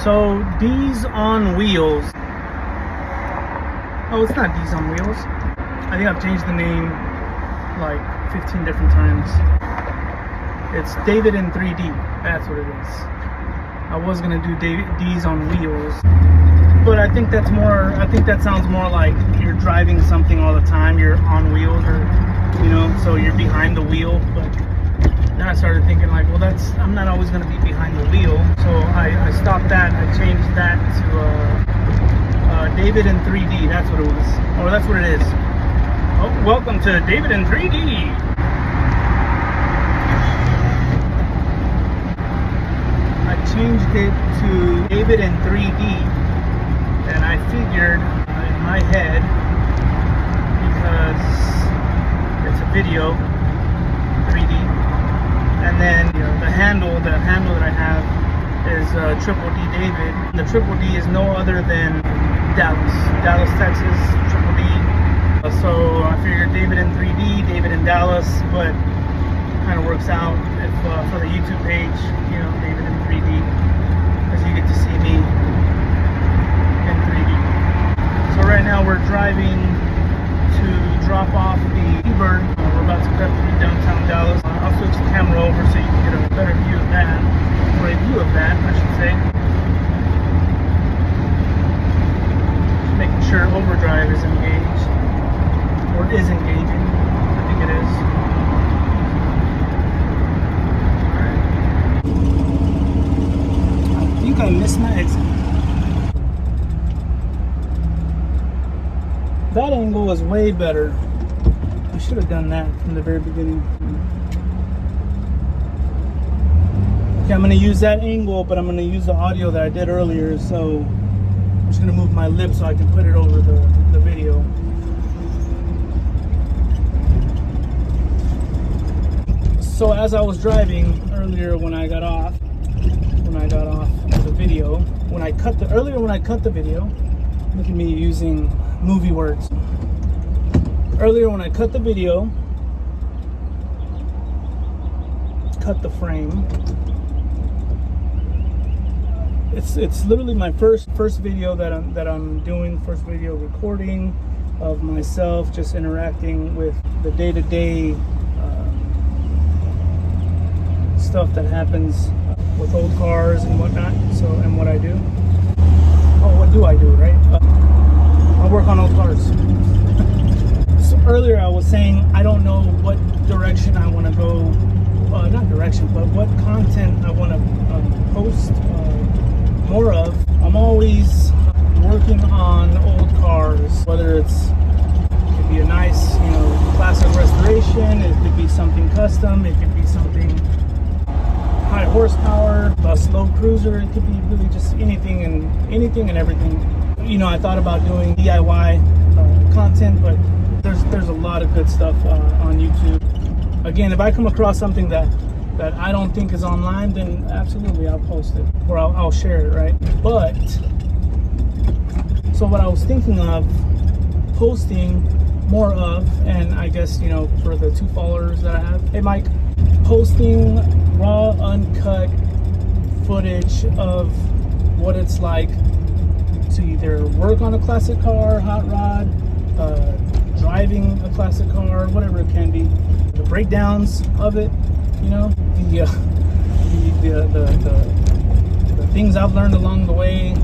So D's on Wheels. Oh, it's not D's on Wheels. I think I've changed the name like 15 different times. It's David in 3D. That's what it is. I was gonna do D's on Wheels, but I think that's more. I think that sounds more like you're driving something all the time. You're on wheels, or so you're behind the wheel. But then I started thinking like, well, I'm not always gonna be behind the wheel. So I stopped that. I changed that to David in 3D. That's what it was. Or that's what it is. Oh, welcome to David in 3D. I changed it to David in 3D, and I figured in my head, because it's a video, 3D, and then the handle that I have is Triple D David. The Triple D is no other than Dallas, Texas, Triple D. So I figured David in 3D, David in Dallas, but kind of works out if for the YouTube page, David in 3D, because you get to see me in 3D. So right now we're driving to drop off the T-Bird. We're about to cut through downtown Dallas. I'll switch the camera over so you can get a better view of that, or a view of that, I should say. Just making sure overdrive is engaged, or is engaging. I think it is. I think I missed my exit. That angle is way better. I should have done that from the very beginning. Okay, I'm going to use that angle, but I'm going to use the audio that I did earlier. So I'm just going to move my lips so I can put it over the video. So as I was driving earlier when I got off the video, when I cut the video, look at me using movie words. Earlier when I cut the video, cut the frame, it's literally my first video that I'm doing, first video recording of myself just interacting with the day-to-day stuff that happens with old cars and whatnot. And what I do. Oh, what do I do, right? I work on old cars. So earlier I was saying I don't know what direction I want to go. Not direction, but what content I want to post more of. I'm always working on old cars, whether it could be a nice, classic restoration. It could be something custom. It could be something high horsepower, a slow cruiser. It could be really just anything and everything. I thought about doing DIY content, but there's a lot of good stuff on YouTube. Again, if I come across something that I don't think is online, then absolutely I'll post it, or I'll share it, right? But so what I was thinking of posting more of, and I guess for the 2 followers that I have, hey Mike, posting raw, uncut footage of what it's like to either work on a classic car, hot rod, driving a classic car, whatever it can be, the breakdowns of it, the things I've learned along the way,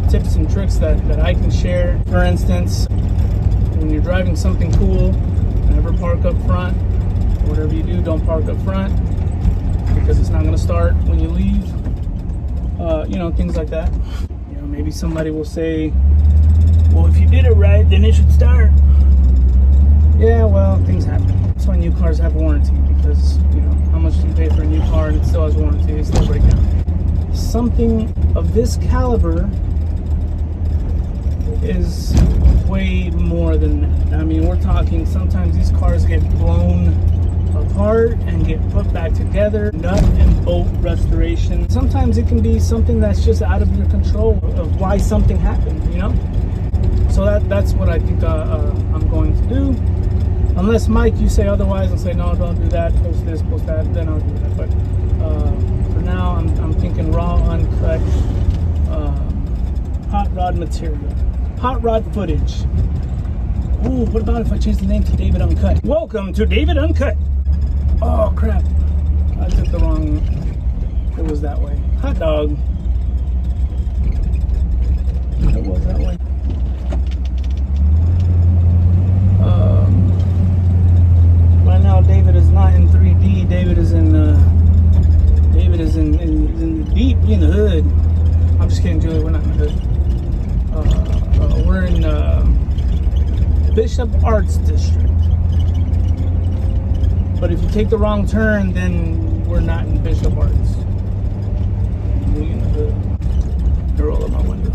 tips and tricks that I can share. For instance, when you're driving something cool, never park up front. Whatever you do, don't park up front, because it's not going to start when you leave. Things like that. Maybe somebody will say, well, if you did it right, then it should start. Yeah, well, things happen. That's why new cars have warranty, because how much do you pay for a new car and it still has warranty, it still breaks down. Something of this caliber is way more than that. I mean, we're talking, sometimes these cars get blown apart and get put back together, nut and bolt restoration. Sometimes it can be something that's just out of your control of why something happened, So that's what I think I'm going to do. Unless Mike, you say otherwise and say no, don't do that, post this, post that, then I'll do that. But for now, I'm thinking raw, uncut rod material. Hot rod footage. Oh, what about if I change the name to David Uncut? Welcome to David Uncut. Oh crap. I took the wrong. It was that way. Hot dog. It was that way. Right now, David is not in 3D. David is in in the deep, in the hood. I'm just kidding, Julie. We're not in the hood. We're in Bishop Arts District. But if you take the wrong turn, then we're not in Bishop Arts. We're in the hood. I roll up my window.